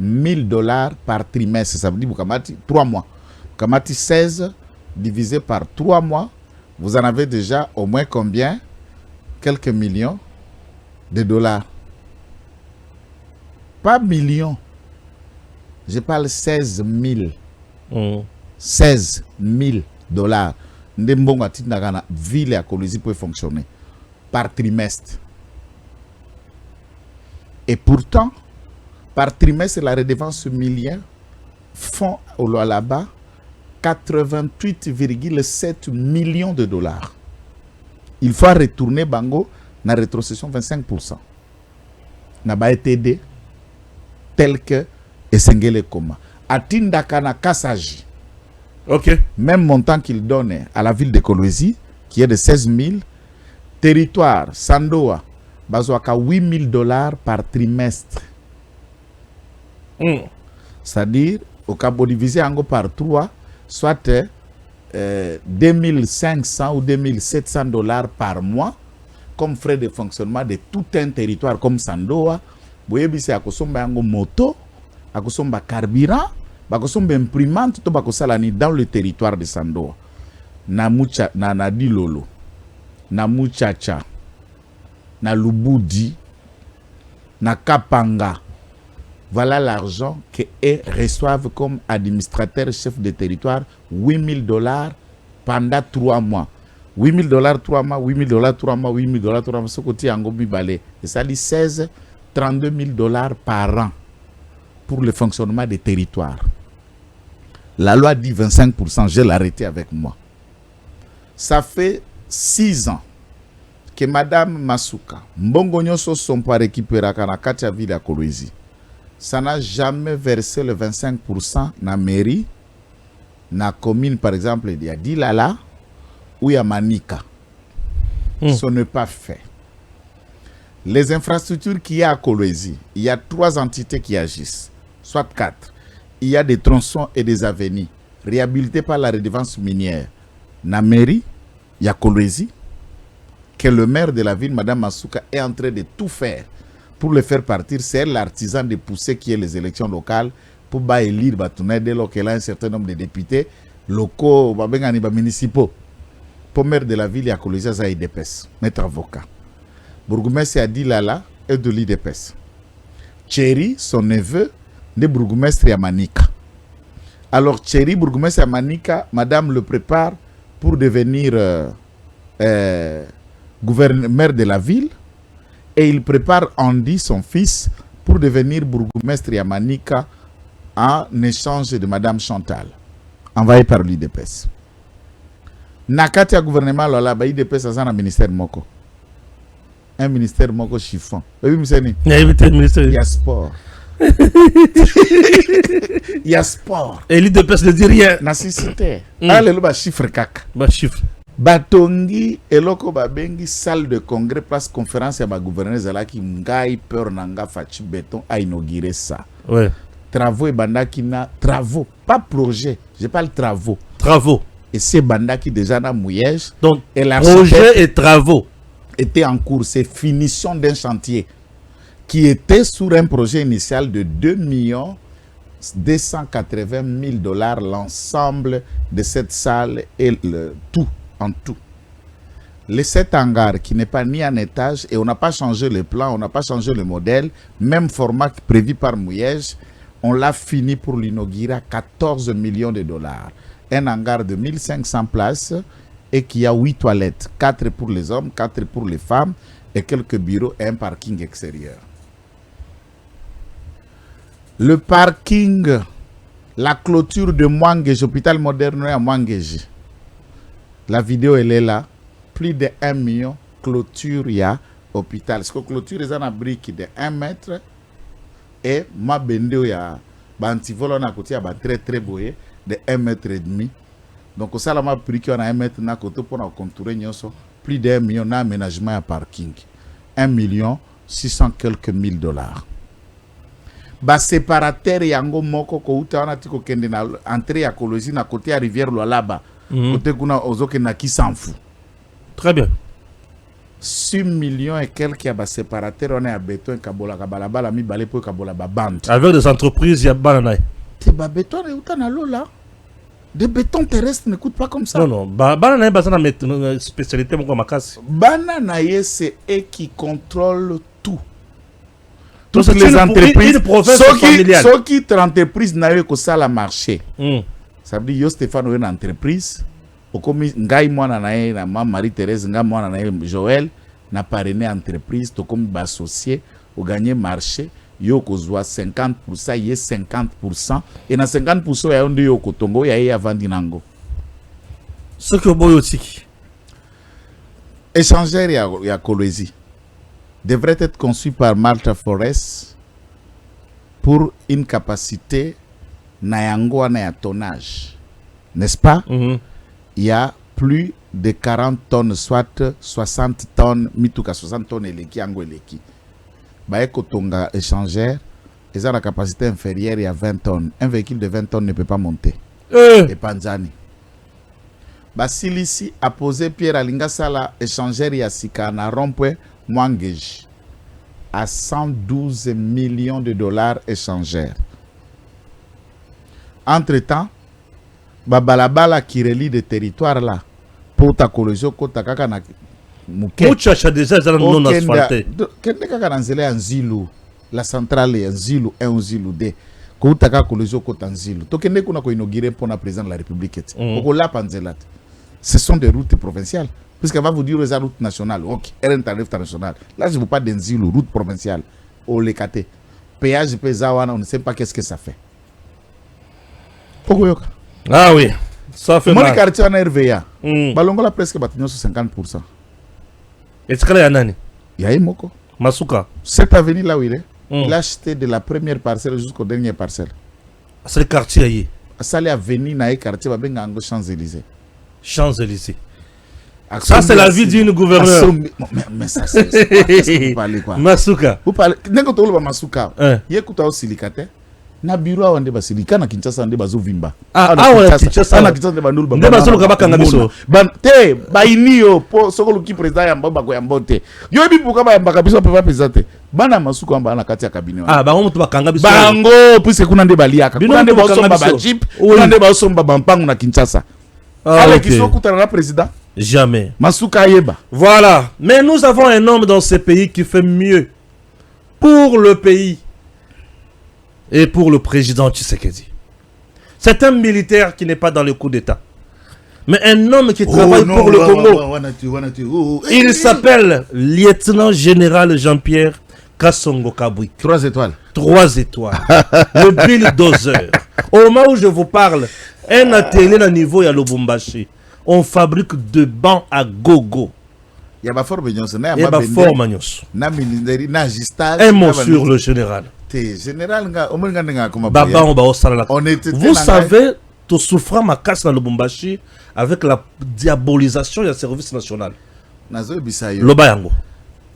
000 $ par trimestre. Ça veut dire Bukamati 3 mois. Bukamati 16 divisé par 3 mois, vous en avez déjà au moins combien? Quelques millions de dollars. Pas millions. Je parle 16 000. 16 000 $. Ndembongo atinagana ville à Kolwezi peut fonctionner par trimestre. Et pourtant, par trimestre, la redevance minière font au Lualaba 88,7 millions de $. Il faut retourner Bango na rétrocession 25%. Na ba ETD tel que Esengele Koma. Atindaka na Kasaji. Ok. Même montant qu'il donne à la ville de Kolwezi, qui est de 16 000. Territoire, Sandoa, bazouaka 8 000 $ par trimestre. C'est-à-dire, au Cabo divisé en par 3, soit 2500 ou 2700 $ par mois, comme frais de fonctionnement de tout un territoire comme Sandoa. Vous voyez, c'est à Kosomba moto, à Kosomba carburant, à Kosomba imprimante, tout Bakosalani dans le territoire de Sandoa. Na Dilolo, na Muchacha, na Lubudi, na Kapanga. Voilà l'argent qu'ils reçoivent comme administrateur chef de territoire, 8 000 $ pendant 3 mois. 8 000 $ 3 mois, 8 000 $, 3 mois, 8 000 $ 3 mois, ce côté en Gobi Balé. Et ça dit 16, 32 000 $ par an pour le fonctionnement des territoires. La loi dit 25%, je l'ai arrêté avec moi. Ça fait 6 ans que Madame Masuka, Mbongo Nyoso sont pas récupérés à Katia Ville à Kolwezi. Ça n'a jamais versé le 25% na mairie, na commune par exemple, il y a Dilala ou il y a Manika. Ce n'est pas fait. Les infrastructures qu'il y a à Kolwezi, il y a 3 entités qui agissent, soit 4. Il y a des tronçons et des avenues réhabilités par la redevance minière. Na mairie, il y a Kolwezi, que le maire de la ville, Madame Masuka, est en train de tout faire pour le faire partir. C'est l'artisan de pousser qui est les élections locales pour élire dès lors qu'elle a un certain nombre de députés locaux, municipaux. Pour maire de la ville, il y a Kolwezi, ça IDPS, maître avocat. Bourgoumestre a dit Lala est de l'IDPS. Thierry, son neveu, de Bourgoumestre à Manika. Alors Thierry, Bourgoumestre à Manika, madame le prépare pour devenir gouverneur de la ville. Et il prépare Andy, son fils, pour devenir bourgmestre à Manika en échange de Madame Chantal, envoyé par l'IDPS. Nakati a gouvernement là, l'IDPS a un ministère moko. Un ministère moko chiffon. Il y a sport. Il y a sport. Et l'IDPS ne dit rien. Nécessité. Allez, le chiffre kaka. Chiffre. Batongi eloko babengi salle de congrès place conférence ya ba gouverneur zalaki ngai peur nanga fachi béton a inauguré ça. Ouais. Travaux et bandaki na travaux, pas projet, je parle travaux. Travaux. Et c'est bandaki déjà na Mouyège. Donc et projet et travaux étaient en cours, c'est finition d'un chantier qui était sur un projet initial de 2 280 000 $ l'ensemble de cette salle et le tout. En tout. Les 7 hangars qui n'est pas ni en étage et on n'a pas changé le plan, on n'a pas changé le modèle, même format prévu par Mouyège, on l'a fini pour l'inaugurer à 14 millions de $. Un hangar de 1500 places et qui a 8 toilettes, 4 pour les hommes, 4 pour les femmes et quelques bureaux et un parking extérieur. Le parking, la clôture de Mwangeji, hôpital moderne à Mwangeji. La vidéo, elle est là. Plus de 1 million clôture, il y a hôpital. Parce que clôture, ils ont un brique de 1 mètre. Et ma bende, il y a un antivol, on a côté, il y a très très beau, de 1 mètre et demi. Donc, ça, on a pris qu'on a 1 mètre na côté pour contourer plus de 1 million d'aménagement à parking. 1 million 600 quelques mille dollars. Ba séparateur yango moko ko uta wana tiko kende na entrée ya Kolosi na côté à rivière Lualaba. Côté kuna ozoke na qui s'en fout. Très bien. 6 millions et quelques ya ba séparateur on est à béton kabola kabalabala mi balé pour kabola ba bande. Avec des entreprises ya banana. Te ba béton et uta na lola. De béton terrestre ne coûte pas comme ça. Non non, banana ba ça na spécialité moko makasi. Banana c'est eux qui contrôle tout. Toutes les entreprises, ceux qui entreprises n'avaient que ça la marché. Ça veut dire que Stéphane est une entreprise. Comme Ngaï Moana nae na Marie-Thérèse Ngaï Moana nae Joël n'a parrainé entreprise. To comme associé au gagner marché. Yo kozwa 50%, yé 50%. Et na 50% ya onde yo kotongo ya ya vandinango. Ce que boyotiki. Échangeur ya Kolwezi devrait être conçu par Malta Forest pour une capacité nayango na tonnage, n'est-ce pas? Il y a plus de 40 tonnes, soit 60 tonnes, mituka 60 tonnes eleki ango eleki. Ba ekotonga échangeur, ils ont la capacité inférieure à 20 tonnes. Un véhicule de 20 tonnes ne peut pas monter. Et Panzani. Basilisi a posé Pierre Alinga Sala échangeur Yassika na rond-point Mwangeji à 112 millions de dollars échangeurs. Entre-temps, Babalabala qui relie des territoires là, pour ta collision, kota kaka na muke. Muchacha déjà non asphalté. Kende kaka na nzela ya Nzilu, la centrale ya Nzilu 1 Nzilu 2. Kota kaka collision kota Nzilu. To kende kuna ko inaugurer pour la président de la République. Oko la panzela. Ce sont des routes provinciales. Puisqu'elle va vous dire les routes nationales. Ok, elle est internationale. Là, je ne vous parle d'un zile, route provinciale. Au Lekate. Péage Pesawana, on ne sait pas qu'est-ce que ça fait. Ah oui, ça fait mal. Mon quartier en RVA. Balongola presque bâtiment sur 50%. Et c'est quoi nani? Yaye Moko. Masuka. Cette avenue là où il est, il a acheté de la première parcelle jusqu'au dernier parcelle. C'est le quartier. Ça, l'avenue dans le quartier, il Champs-Élysées. Champs-Élysées. Ça, c'est la vie d'une gouverneure. Mais ça, c'est quoi? Qu'est-ce que vous parlez quoi? Masuka. Vous parlez. N'est-ce que Masuka? Il écoute au silicate. Na bureau à Wande Basilika, na Kinshasa, Wande Bazovimba. Ah, Kinshasa. Na Kinshasa, Wande Bazovimba. Wande Bazovimba, Kangabiso. Te, Bainio, po, soko qui président Yamba Koyambote. Yo, ebi pourquoi Yamba Kabiso peut pas présenter. Bana Masuka, Yamba, na Katia Cabinet. Ah, bah, on peut pas Kangabiso. Bango, puis c'est qu'on a des baliaka. On a des Basomba Bajip, on a des Basomba Bampang, na Kinshasa. Allez, qui sont coûtants, président? Jamais. Masuka Yeba. Voilà. Mais nous avons un homme dans ce pays qui fait mieux pour le pays et pour le président Tshisekedi. C'est un militaire qui n'est pas dans le coup d'État. Mais un homme qui travaille pour le Congo. Il s'appelle lieutenant général Jean-Pierre Kassongo Kabouik. 3 étoiles. 3 étoiles. Le Bill Dozer. Au moment où je vous parle, un atelier à niveau à Lubumbashi. On fabrique de bancs à gogo. Il y a pas fort magnos. Il y a pas fort magnos. Un mot sur le général. Vous savez, tout souffrant ma casse dans le Lubumbashi avec la diabolisation du service national. Lobayango.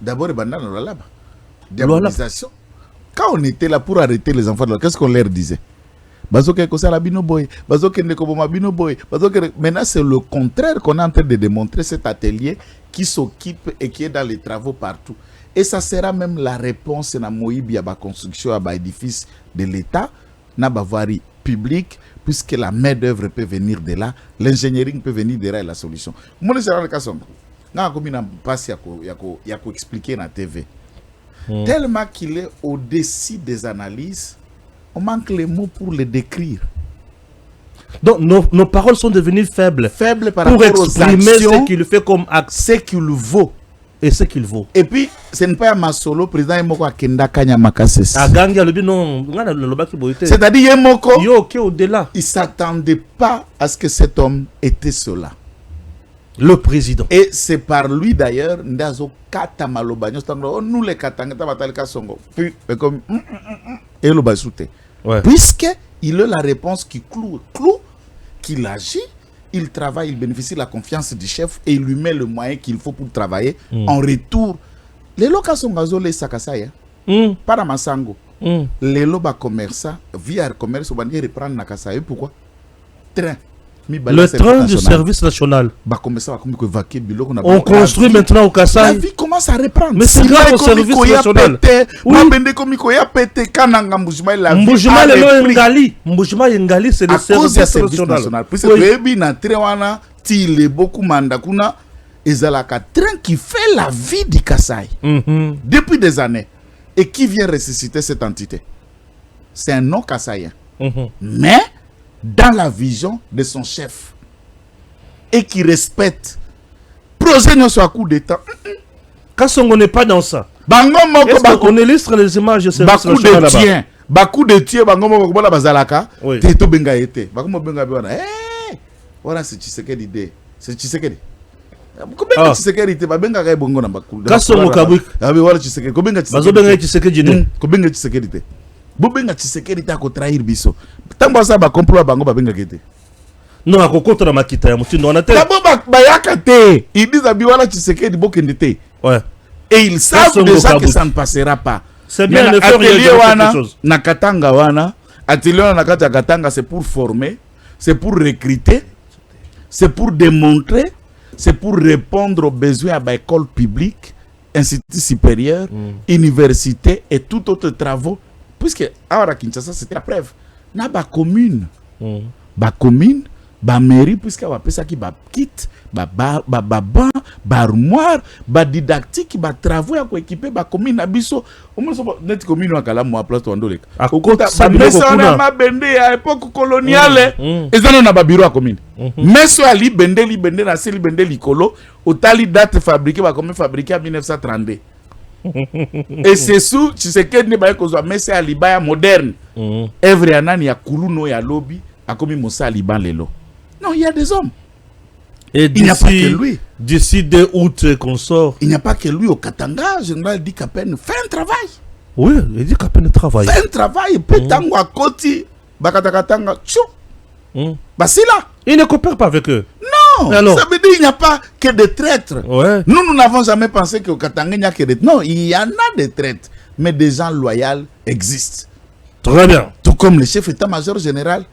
D'abord, diabolisation. Quand on était là pour arrêter les enfants, qu'est-ce qu'on leur disait? Maintenant, c'est le contraire qu'on est en train de démontrer, cet atelier qui s'occupe et qui est dans les travaux partout. Et ça sera même la réponse à la construction à l'édifice de l'État, à la voirie publique, puisque la main-d'œuvre peut venir de là, l'ingénierie peut venir de là et la solution. Moi, je vais expliquer dans la TV. Tellement qu'il est au-dessus des analyses, on manque les mots pour les décrire. Donc nos paroles sont devenues faibles. Faibles par pour rapport aux exprimer actions, ce qu'il fait comme acte. Ce qu'il vaut et ce qu'il vaut. Et puis, ce n'est pas un solo, président Yemoko Akenda Kanya Makases. C'est-à-dire Yemoko, au-delà. Il ne s'attendait pas à ce que cet homme était cela. Le président. Et c'est par lui d'ailleurs, Ndazo Katamaloba, nous les Katanga, Songo, puis comme et le Basoute. Puisqu'il a la réponse qui cloue, qu'il agit, il travaille, il bénéficie de la confiance du chef et il lui met le moyen qu'il faut pour travailler. En retour, les locations gazo les sakasaya, para masango, les loba commerçants, via commerce, on va dire reprendre Nakasaya. Pourquoi? Train. Le train du service national. On construit maintenant au Kassai. La vie commence à reprendre. Mais c'est grâce au service national. Mbujima Yengali, c'est le service national. Puisque train qui fait la vie du Kassai depuis des années. Et qui vient ressusciter cette entité? C'est un non-Kassaïen. Mais dans la vision de son chef et qui respecte projet non soit coup d'état. Quand on n'est pas dans ça, on illustre les images de service national là-bas. Bakou de tiens, bango moko bola bazalaka, teto benga été. Bakou benga bana. Voilà c'est Tshisekedi idée. C'est Tshisekedi. Combien Tshisekedi te benga ka bongo na bakou. Kasongo kabuk. Abi voilà Tshisekedi. Combien Tshisekedi. Bazo benga Tshisekedi ne. Combien Tshisekedi te. Bobenga Tshisekedi ta ko trahir biso. Tango ça ba complot bango ba benga kete. Non akokota na makita ya mutindo on a tel. D'abord ba yakate. Ils disent abi wala Tshisekedi bokende te. Ouais. Et ils savent déjà que ça ne passera pas. C'est bien le faire quelque chose. Na Katanga wana, atelier na Katanga c'est pour former, c'est pour recruter, c'est pour démontrer, c'est pour répondre aux besoins à l'école publique, institut supérieur, université et tout autre travaux. Puisque à Kinshasa c'était la preuve. Na ba commune, ba mairie puisque va pesa ki ba kit, ba armoire, ba didactique, ba travaux à équiper ba commune na biso. O mo so net commune wa kala mo place to ndoleka. Okota ba mesa na ma bende à époque coloniale. Ezana na ba bureau à commune. Mais so ali bende na seli bende likolo, otali date fabriquée ba comme fabriquée en 1932. Et c'est sous Tshisekedi ne ba ko zo mesa alibaya moderne. Evre anani ya kuluno ya lobby akomi mosa aliban lelo. Non, il y a des hommes. Et il n'y a pas que lui. D'ici 2 août qu'on sort. Il n'y a pas que lui au Katanga. Général dit qu'à peine fait un travail. Oui, il dit qu'à peine travail. Fait un travail. Pétango à Koti. Bakatakatanga. Tchou. Bah c'est là. Il ne coopère pas avec eux. Non. Alors, ça veut dire qu'il n'y a pas que des traîtres. Ouais. Nous n'avons jamais pensé qu'au Katanga, il n'y a que des traîtres. Non, il y en a des traîtres. Mais des gens loyaux existent. Très bien. Tout comme le chef état-major général,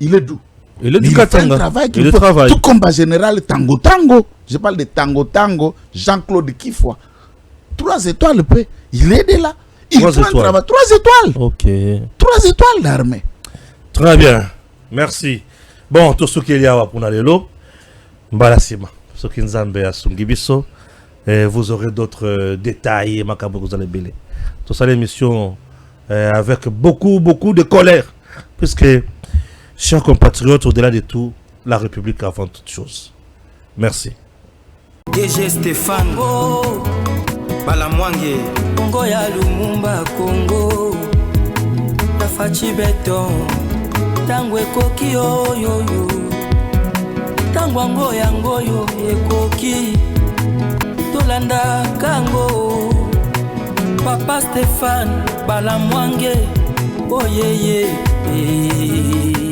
il est doux. Il est du Katanga. Il travaille. Tout comme le général Tango Tango. Je parle de Tango Tango, Jean-Claude Kifwa. 3 étoiles, il est là. Il prend un travail. 3 étoiles. Ok. 3 étoiles d'armée. Très bien. Merci. Bon, tout ce qu'il y a pour Nalelo, Mbalasima, ce qui nous a Sungibiso, vous aurez d'autres détails, Makabo, vous allez bêler. Tout ça, l'émission avec beaucoup de colère, puisque, chers compatriotes, au-delà de tout, la République avant toute chose. Merci. DG Stéphane Balamwange Congo ya Lumumba Congo Tafachi Beton Tangwe koki yo yo yo Tangwango yango yo ekoki Tolanda kango Papa Stéphane Balamwange Oh yeah yeah